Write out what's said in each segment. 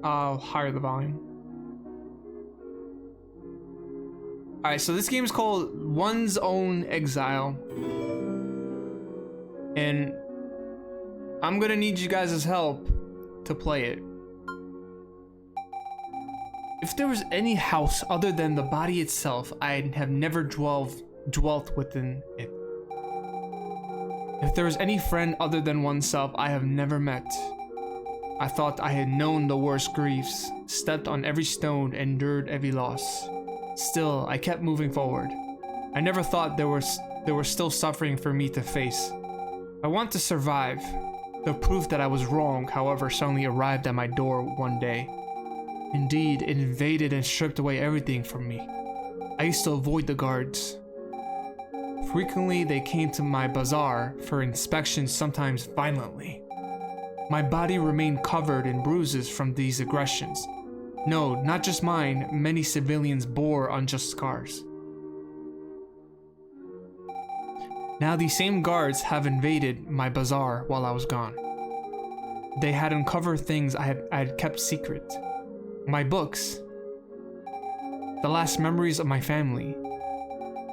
I'll higher the volume. Alright, so this game is called One's Own Exile. And I'm gonna need you guys' help to play it. If there was any house other than the body itself, I have never dwelt within it. If there was any friend other than oneself I have never met, I thought I had known the worst griefs, stepped on every stone, endured every loss. Still, I kept moving forward. I never thought there was still suffering for me to face. I want to survive. The proof that I was wrong, however, suddenly arrived at my door one day. Indeed, it invaded and stripped away everything from me. I used to avoid the guards. Frequently, they came to my bazaar for inspection, sometimes violently. My body remained covered in bruises from these aggressions. No, not just mine, many civilians bore unjust scars. Now these same guards have invaded my bazaar while I was gone. They had uncovered things I had kept secret. My books, the last memories of my family,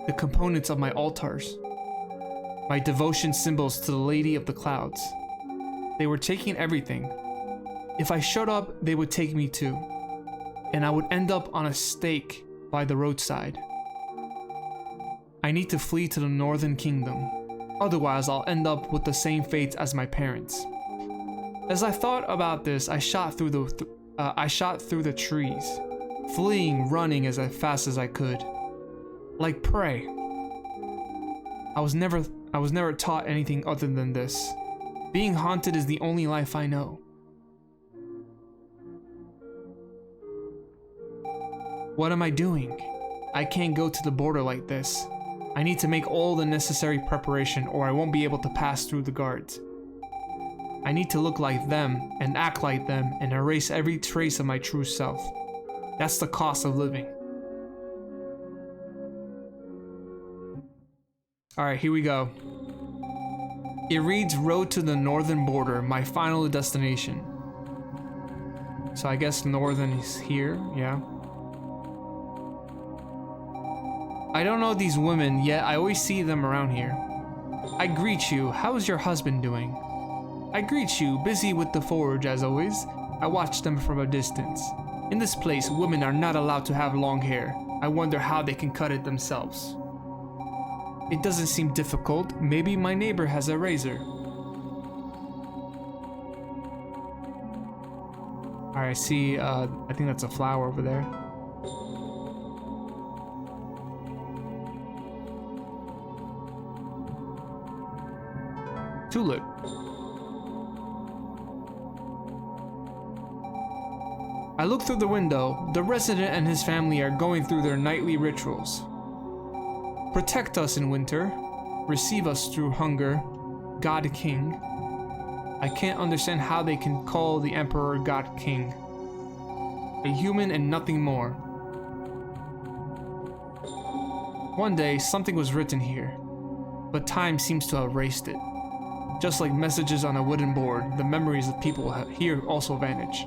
the components of my altars, my devotion symbols to the Lady of the Clouds. They were taking everything. If I showed up, they would take me too, and I would end up on a stake by the roadside. I need to flee to the Northern Kingdom, otherwise I'll end up with the same fate as my parents. As I thought about this, I shot through the trees, fleeing, running as fast as I could, like prey. I was never taught anything other than this. Being haunted is the only life I know. What am I doing? I can't go to the border like this. I need to make all the necessary preparation or I won't be able to pass through the guards. I need to look like them and act like them and erase every trace of my true self. That's the cost of living. Alright, here we go. It reads Road to the Northern Border, my final destination. So I guess Northern is here, yeah. I don't know these women, yet I always see them around here. I greet you, how's your husband doing? I greet you, busy with the forge as always. I watch them from a distance. In this place, women are not allowed to have long hair. I wonder how they can cut it themselves. It doesn't seem difficult. Maybe my neighbor has a razor. Alright, I see, I think that's a flower over there. Tulip. I look through the window. The resident and his family are going through their nightly rituals. Protect us in winter. Receive us through hunger. God King. I can't understand how they can call the Emperor God King. A human and nothing more. One day, something was written here, but time seems to have erased it. Just like messages on a wooden board, the memories of people here also vanish.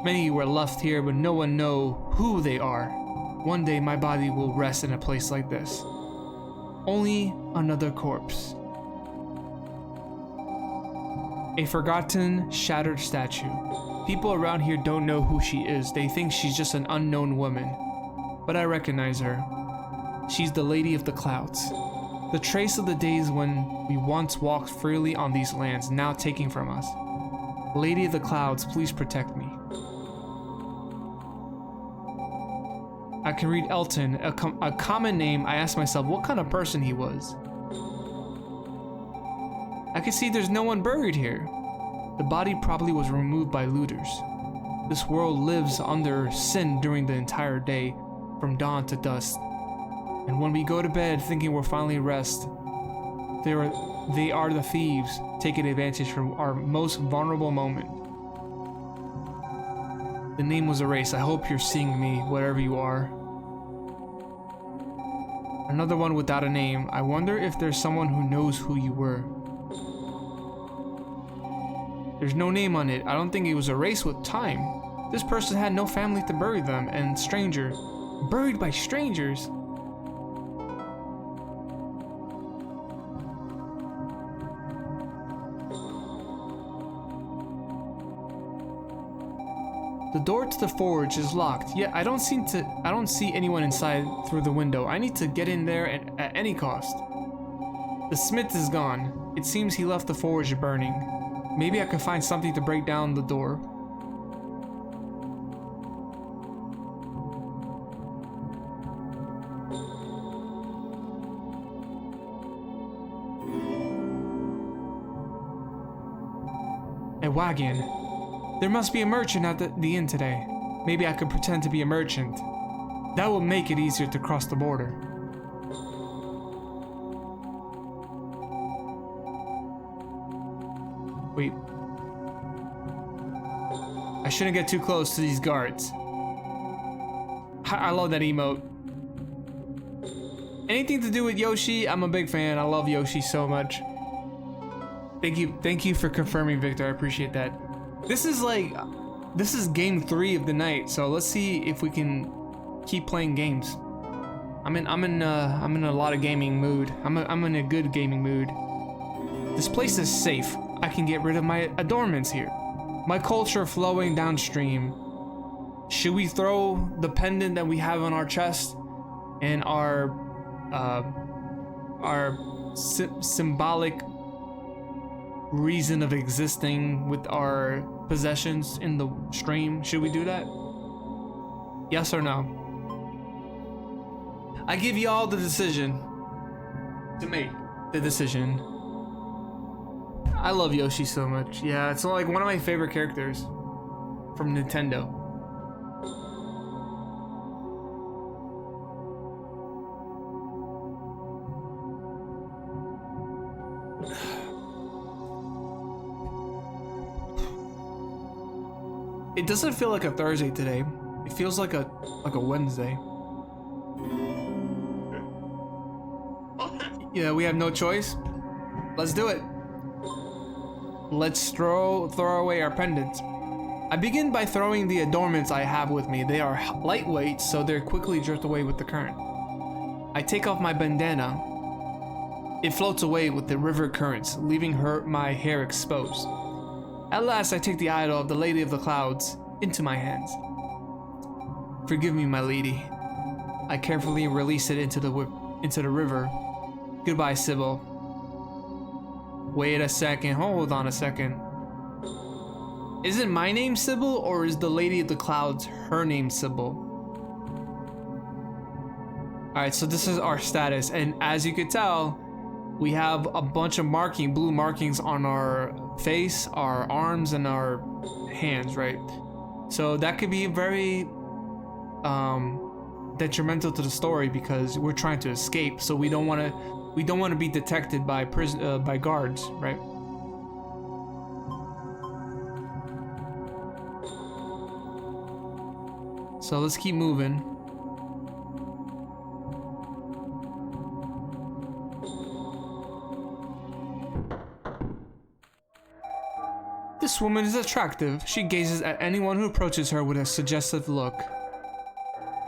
Many were left here, but no one knows who they are. One day my body will rest in a place like this. Only another corpse. A forgotten, shattered statue. People around here don't know who she is. They think she's just an unknown woman. But I recognize her. She's the Lady of the Clouds. The trace of the days when we once walked freely on these lands, now taken from us. Lady of the Clouds, please protect me. I can read Elton, a common name. I asked myself what kind of person he was. I can see there's no one buried here. The body probably was removed by looters. This world lives under sin during the entire day, from dawn to dusk. And when we go to bed thinking we're finally rest, they are the thieves taking advantage from our most vulnerable moment. The name was erased. I hope you're seeing me, wherever you are. Another one without a name. I wonder if there's someone who knows who you were. There's no name on it. I don't think it was erased with time. This person had no family to bury them, and stranger. Buried by strangers? The door to the forge is locked. Yeah, I don't see anyone inside through the window. I need to get in there at any cost. The smith is gone. It seems he left the forge burning. Maybe I could find something to break down the door. A wagon. There must be a merchant at the inn today. Maybe I could pretend to be a merchant. That will make it easier to cross the border. Wait. I shouldn't get too close to these guards. I love that emote. Anything to do with Yoshi, I'm a big fan. I love Yoshi so much. Thank you for confirming, Victor. I appreciate that. This is game 3 of the night, so let's see if we can keep playing games. I'm in a lot of gaming mood. I'm in a good gaming mood. This place is safe. I can get rid of my adornments here. My culture flowing downstream. Should we throw the pendant that we have on our chest and our symbolic reason of existing with our possessions in the stream? Should we do that? Yes or no? I give you all the decision to make the decision. I love Yoshi so much. Yeah, it's like one of my favorite characters from Nintendo. It doesn't feel like a Thursday today. It feels like a Wednesday. Yeah, we have no choice. Let's do it. Let's throw away our pendants. I begin by throwing the adornments I have with me. They are lightweight, so they quickly drift away with the current. I take off my bandana. It floats away with the river currents, leaving my hair exposed. At last, I take the idol of the Lady of the Clouds into my hands. Forgive me, my lady. I carefully release it into the river. Goodbye, Sybil. Wait a second. Hold on a second. Isn't my name Sybil, or is the Lady of the Clouds her name Sybil? Alright, so this is our status, and as you could tell, we have a bunch of blue markings on our face, our arms, and our hands, right? So that could be very detrimental to the story because we're trying to escape. So we don't want to be detected by guards, right? So let's keep moving. This woman is attractive. She gazes at anyone who approaches her with a suggestive look.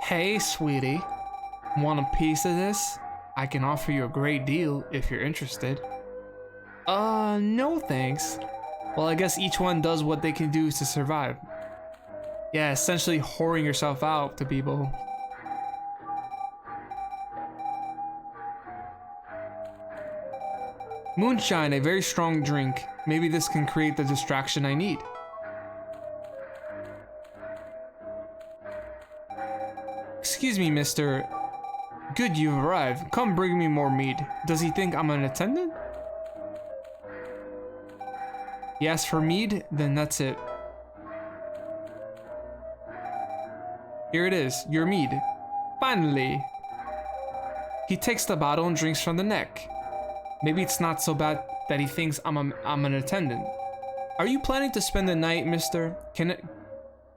Hey, sweetie. Want a piece of this? I can offer you a great deal if you're interested. No thanks. Well, I guess each one does what they can do to survive. Yeah, essentially whoring yourself out to people. Moonshine, a very strong drink. Maybe this can create the distraction I need. Excuse me, mister. Good, you've arrived. Come bring me more mead. Does he think I'm an attendant? He asked for mead? Then that's it. Here it is, your mead. Finally. He takes the bottle and drinks from the neck. Maybe it's not so bad that he thinks I'm an attendant. Are you planning to spend the night, mister?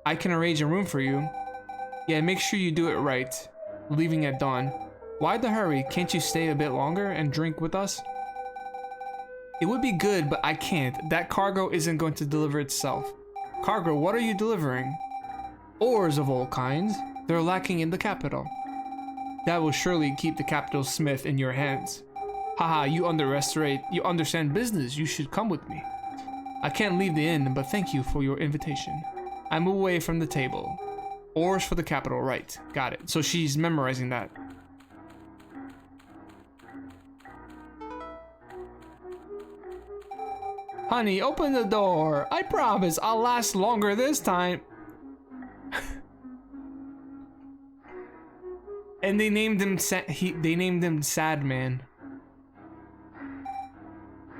I can arrange a room for you. Yeah, make sure you do it right. Leaving at dawn. Why the hurry? Can't you stay a bit longer and drink with us? It would be good, but I can't. That cargo isn't going to deliver itself. Cargo, what are you delivering? ores of all kinds. They're lacking in the capital. That will surely keep the capital smith in your hands. Haha, you understand business. You should come with me. I can't leave the inn, but thank you for your invitation. I move away from the table. Ores for the capital, right. Got it. So she's memorizing that. Honey, open the door. I promise I'll last longer this time. And they named him Sad Man.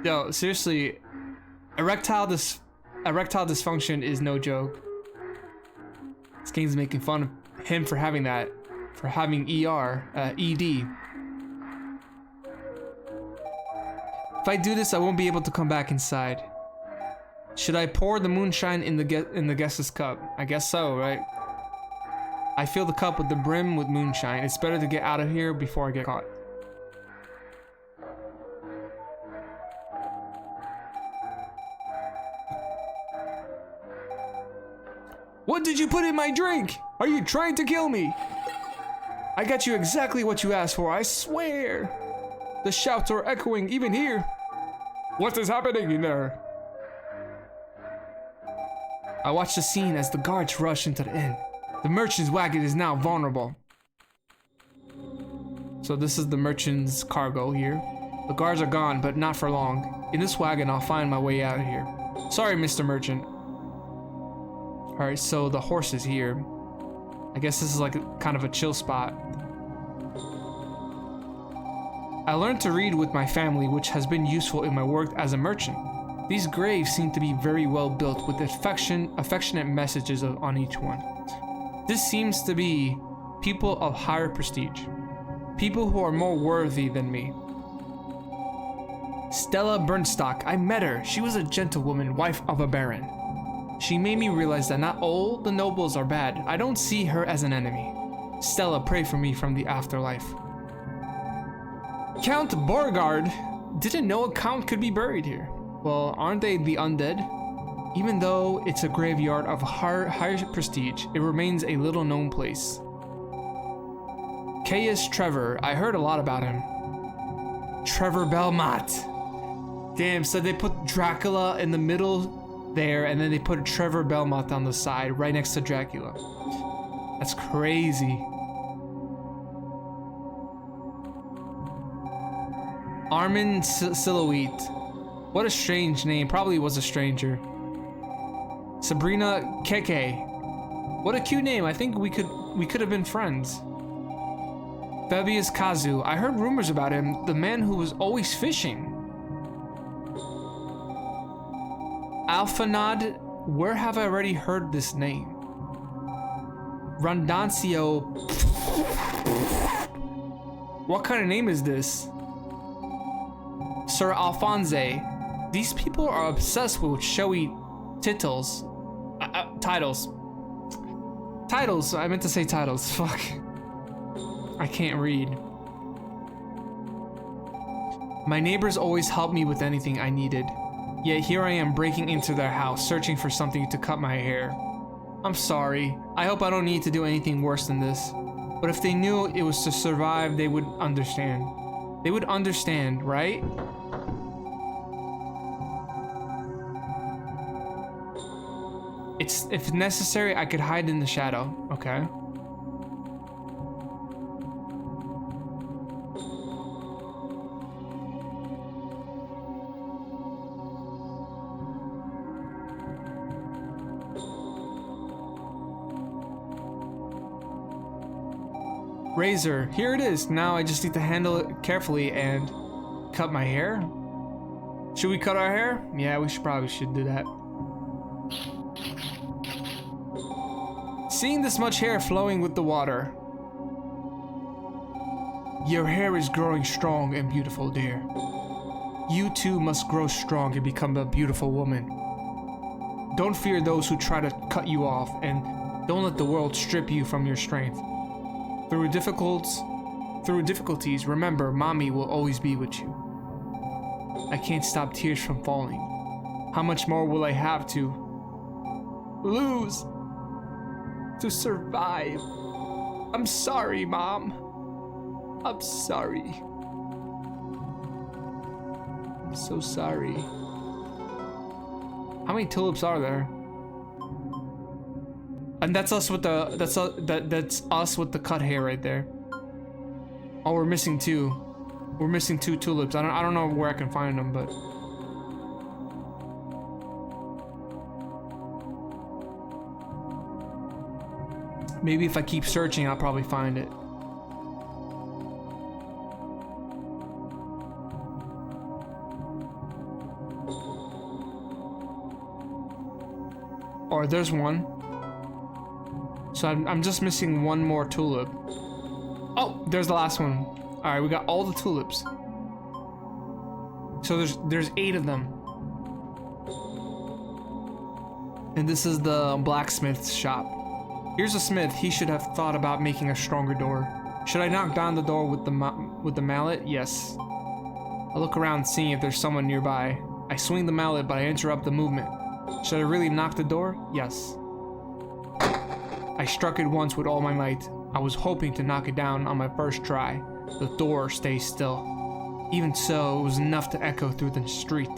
Yo, seriously, erectile dysfunction is no joke. This game's making fun of him for having that, for having ED. If I do this, I won't be able to come back inside. Should I pour the moonshine in the guest's cup? I guess so, right? I fill the cup with the brim with moonshine. It's better to get out of here before I get caught. What did you put in my drink? Are you trying to kill me? I got you exactly what you asked for, I swear. The shouts are echoing even here. What is happening in there? I watch the scene as the guards rush into the inn. The merchant's wagon is now vulnerable. So this is the merchant's cargo here. The guards are gone, but not for long. In this wagon, I'll find my way out of here. Sorry, Mr. Merchant. Alright, so the horse is here. I guess this is like kind of a chill spot. I learned to read with my family, which has been useful in my work as a merchant. These graves seem to be very well built with affectionate messages on each one. This seems to be people of higher prestige. People who are more worthy than me. Stella Bernstock, I met her. She was a gentlewoman, wife of a baron. She made me realize that not all the nobles are bad. I don't see her as an enemy. Stella, pray for me from the afterlife. Count Borgard. Didn't know a count could be buried here. Well, aren't they the undead? Even though it's a graveyard of high prestige, it remains a little known place. Caius Trevor. I heard a lot about him. Trevor Belmont. Damn, so they put Dracula in the middle there, and then they put Trevor Belmont on the side, right next to Dracula. That's crazy. Armin Silhouette. What a strange name. Probably was a stranger. Sabrina Keke. What a cute name. I think we could have been friends. Fabius Kazu. I heard rumors about him. The man who was always fishing. Alphanod, where have I already heard this name? Rondancio. What kind of name is this? Sir Alphonse. These people are obsessed with showy titles. Titles. Titles, I meant to say titles, fuck. I can't read. My neighbors always helped me with anything I needed. Yet here I am breaking into their house, searching for something to cut my hair. I'm sorry. I hope I don't need to do anything worse than this. But if they knew it was to survive, they would understand. They would understand, right? If necessary, I could hide in the shadow. Okay. Razor, here it is. Now I just need to handle it carefully and cut my hair. Should we cut our hair? Yeah, we probably should do that. Seeing this much hair flowing with the water. Your hair is growing strong and beautiful, dear. You too must grow strong and become a beautiful woman. Don't fear those who try to cut you off, and don't let the world strip you from your strength. Through difficulties, remember, Mommy will always be with you. I can't stop tears from falling. How much more will I have to lose? to survive. I'm sorry, Mom. I'm sorry. I'm so sorry. How many tulips are there? And that's us with the that's us with the cut hair right there. Oh, we're missing two. We're missing two tulips. I don't know where I can find them, but maybe if I keep searching, I'll probably find it. Or there's one. So I'm just missing one more tulip. Oh, there's the last one. All right, we got all the tulips. So there's 8 of them. And this is the blacksmith's shop. Here's a smith. He should have thought about making a stronger door. Should I knock down the door with the mallet? Yes. I look around seeing if there's someone nearby. I swing the mallet, but I interrupt the movement. Should I really knock the door? Yes. I struck it once with all my might. I was hoping to knock it down on my first try. The door stays still. Even so, it was enough to echo through the street.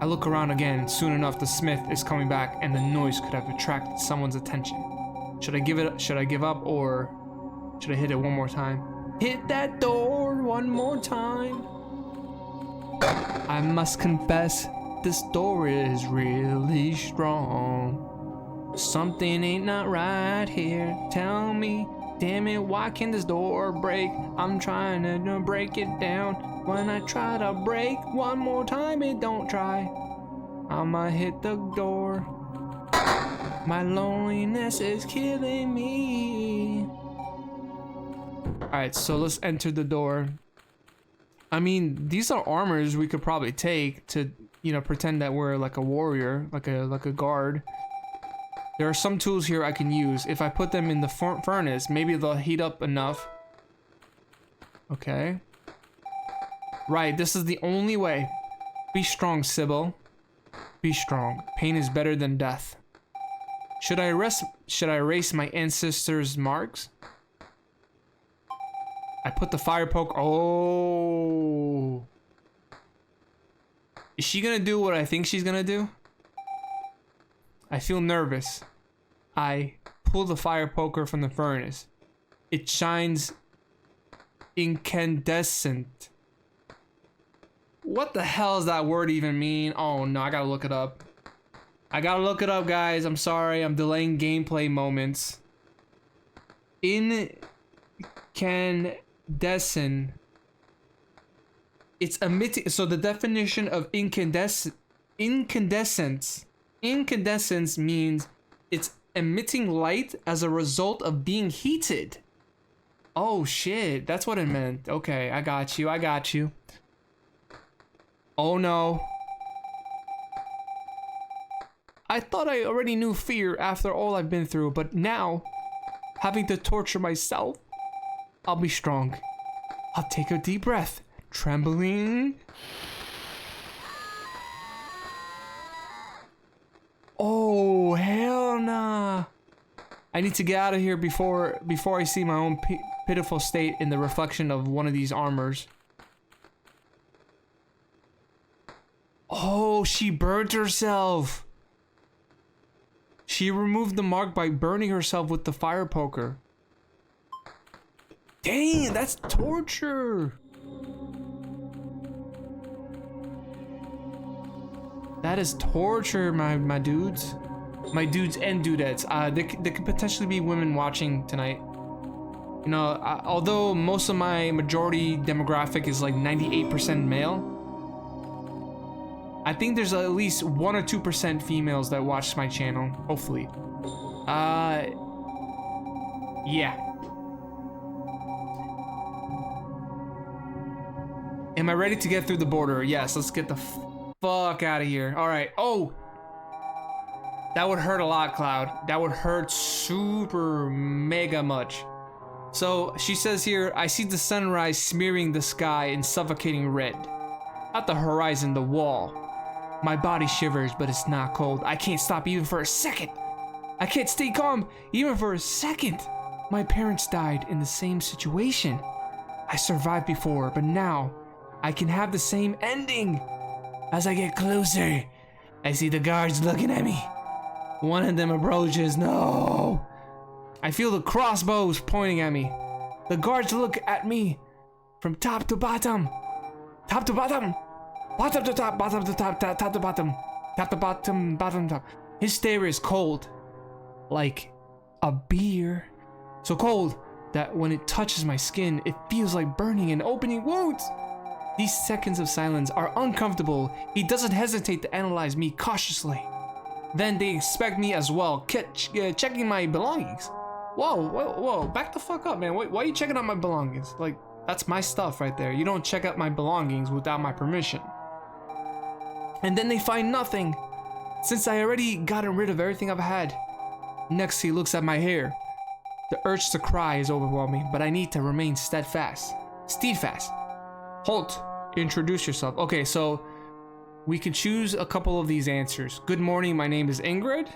I look around again. Soon enough, the smith is coming back, and the noise could have attracted someone's attention. Should I give up, or should I hit it one more time? Hit that door one more time. I must confess, this door is really strong. Something ain't not right here. Tell me, damn it, why can't this door break? I'm trying to break it down. When I try to break one more time, it don't try. I'ma hit the door. My loneliness is killing me. Alright, so let's enter the door. I mean, these are armors we could probably take to, you know, pretend that we're like a warrior, like a guard. There are some tools here I can use. If I put them in the furnace, maybe they'll heat up enough. Okay. Right, this is the only way. Be strong, Sybil. Be strong. Pain is better than death. Should I erase my ancestors' marks? I put the fire poke. Oh. Is she gonna do what I think she's gonna do? I feel nervous. I pull the fire poker from the furnace. It shines incandescent. What the hell does that word even mean? Oh no, I gotta look it up. I gotta look it up, guys. I'm sorry, I'm delaying gameplay moments. Incandescent. It's emitting. So the definition of incandescence means it's emitting light as a result of being heated. Oh shit, that's what it meant. Okay, I got you. Oh no. I thought I already knew fear after all I've been through, but now, having to torture myself, I'll be strong. I'll take a deep breath. Trembling. Oh, hell nah. I need to get out of here before I see my own pitiful state in the reflection of one of these armors. Oh, she burnt herself. She removed the mark by burning herself with the fire poker. Dang, that's torture. That is torture, my dudes. My dudes and dudettes. There could potentially be women watching tonight. You know, although most of my majority demographic is like 98% male, I think there's at least 1 or 2% females that watch my channel, hopefully. Yeah. Am I ready to get through the border? Yes, let's get the fuck out of here. All right. Oh, that would hurt a lot, Cloud. That would hurt super mega much. So she says here, I see the sunrise smearing the sky in suffocating red. At the horizon, the wall. My body shivers, but it's not cold. I can't stop even for a second. I can't stay calm even for a second. My parents died in the same situation. I survived before, but now I can have the same ending. As I get closer, I see the guards looking at me. One of them approaches. No! I feel the crossbows pointing at me. The guards look at me from top to bottom. Top to bottom. Bottom to top, bottom to top, top to bottom. Top to bottom, bottom to top. His stare is cold. Like a beer. So cold that when it touches my skin, it feels like burning and opening wounds. These seconds of silence are uncomfortable. He doesn't hesitate to analyze me cautiously. Then they inspect me as well, checking my belongings. Whoa, back the fuck up, man. Why are you checking out my belongings? Like, that's my stuff right there. You don't check out my belongings without my permission. And then they find nothing, since I already gotten rid of everything I've had. Next, he looks at my hair. The urge to cry is overwhelming, but I need to remain steadfast. Halt, introduce yourself. Okay, so we can choose a couple of these answers. Good morning, my name is Ingrid.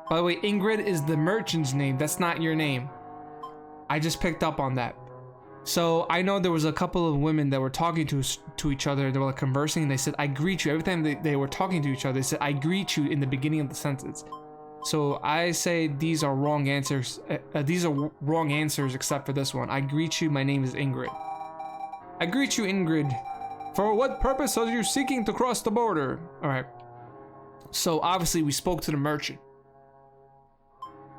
By the way, Ingrid is the merchant's name. That's not your name. I just picked up on that. So I know there was a couple of women that were talking to each other. They were like conversing, and they said, I greet you. Every time they were talking to each other, they said, I greet you in the beginning of the sentence. So I say these are wrong answers. These are wrong answers except for this one. I greet you, my name is Ingrid. I greet you, Ingrid. For what purpose are you seeking to cross the border? Alright. So obviously we spoke to the merchant.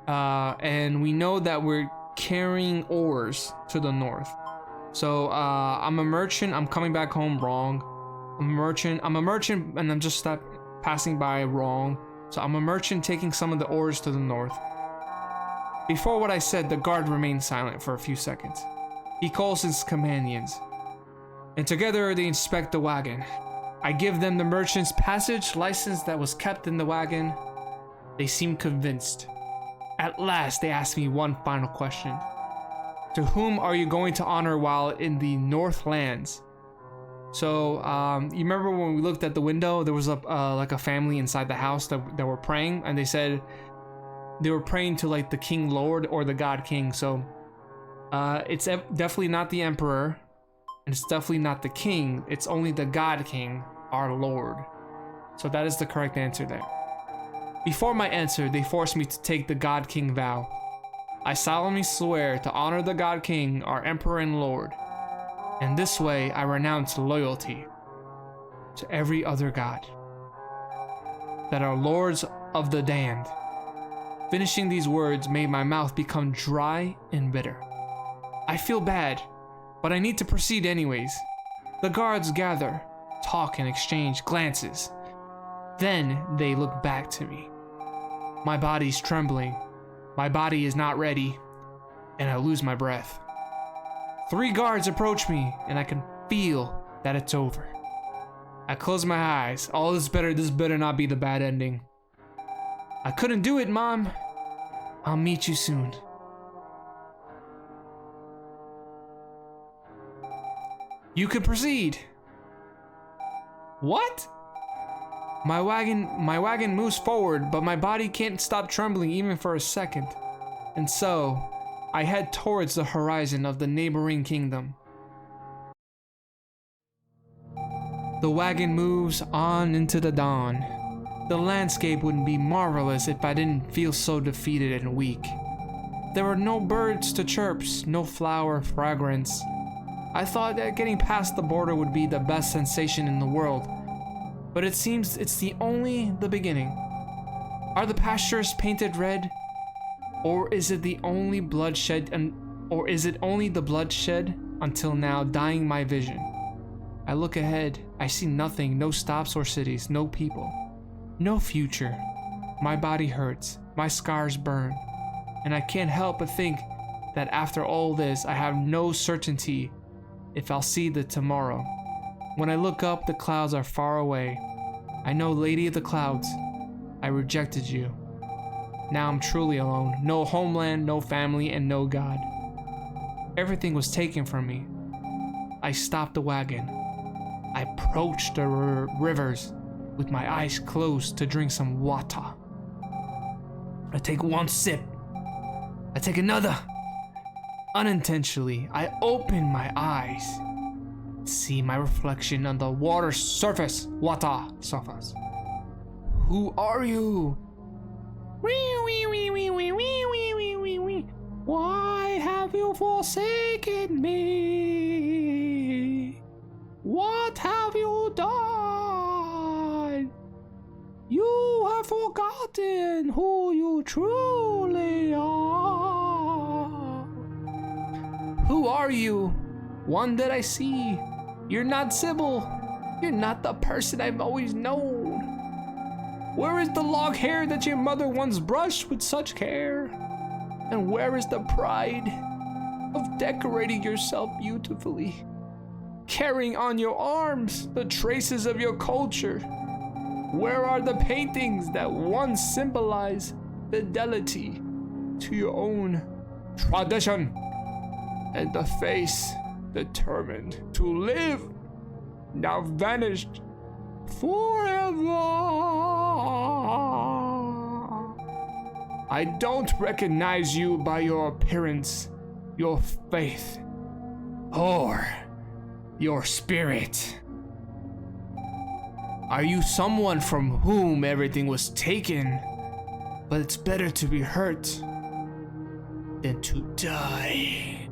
And we know that we're carrying ores to the north. So I'm a merchant. I'm coming back home wrong. I'm a merchant and I'm just passing by wrong. So I'm a merchant taking some of the ores to the north. Before what I said, the guard remained silent for a few seconds. He calls his companions, and together they inspect the wagon. I give them the merchant's passage license that was kept in the wagon. They seem convinced. At last, they ask me one final question. To whom are you going to honor while in the Northlands? So, you remember when we looked at the window, there was like a family inside the house that were praying, and they said they were praying to like the King Lord or the God King. So, it's definitely not the Emperor, and it's definitely not the King. It's only the God King, our Lord. So that is the correct answer there. Before my answer, they forced me to take the God King vow. I solemnly swear to honor the God King, our Emperor and Lord. And this way, I renounce loyalty to every other god that are lords of the damned. Finishing these words made my mouth become dry and bitter. I feel bad, but I need to proceed anyways. The guards gather, talk and exchange glances. Then they look back to me. My body's trembling. My body is not ready, and I lose my breath. 3 guards approach me, and I can feel that it's over. I close my eyes. All this better not be the bad ending. I couldn't do it, Mom. I'll meet you soon. You can proceed. What? My wagon moves forward, but my body can't stop trembling even for a second. And so, I head towards the horizon of the neighboring kingdom. The wagon moves on into the dawn. The landscape would be marvelous if I didn't feel so defeated and weak. There were no birds to chirps, no flower fragrance. I thought that getting past the border would be the best sensation in the world, but it seems it's only the beginning. Are the pastures painted red? Or is it only the bloodshed until now dyeing my vision? I look ahead. I see nothing, no stops or cities, no people, no future. My body hurts, my scars burn, and I can't help but think that after all this, I have no certainty if I'll see the tomorrow. When I look up, the clouds are far away. I know, Lady of the Clouds, I rejected you. Now I'm truly alone. No homeland, no family, and no God. Everything was taken from me. I stopped the wagon. I approached the rivers with my eyes closed to drink some water. I take one sip. I take another. Unintentionally, I open my eyes. See my reflection on the water surface. Water surface. Who are you? Why have you forsaken me? What have you done? You have forgotten who you truly are. Who are you? One that I see. You're not Sybil. You're not the person I've always known. Where is the long hair that your mother once brushed with such care? And where is the pride of decorating yourself beautifully? Carrying on your arms the traces of your culture. Where are the paintings that once symbolized fidelity to your own tradition? And the face determined to live, now vanished forever. I don't recognize you by your appearance, your faith, or your spirit. Are you someone from whom everything was taken? But it's better to be hurt than to die.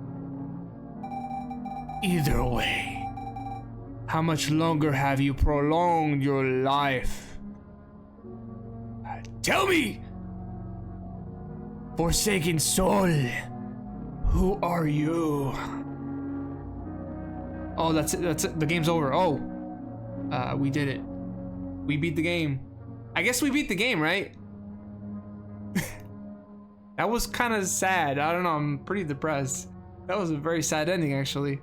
Either way, how much longer have you prolonged your life? Tell me! Forsaken soul, who are you? Oh, that's it, the game's over. Oh, we did it. We beat the game. I guess we beat the game, right? That was kind of sad. I don't know, I'm pretty depressed. That was a very sad ending, actually.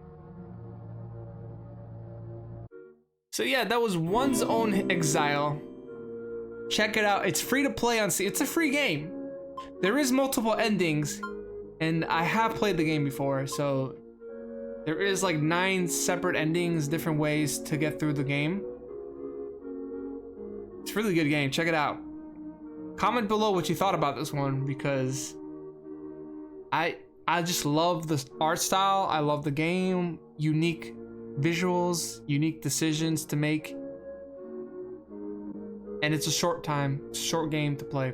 So yeah, that was One's Own Exile. Check it out. It's free to play on Steam. It's a free game. There is multiple endings, and I have played the game before, so there is like 9 separate endings, different ways to get through the game. It's a really good game. Check it out. Comment below what you thought about this one, because I just love the art style. I love the game. Unique visuals, unique decisions to make. And it's a short game to play.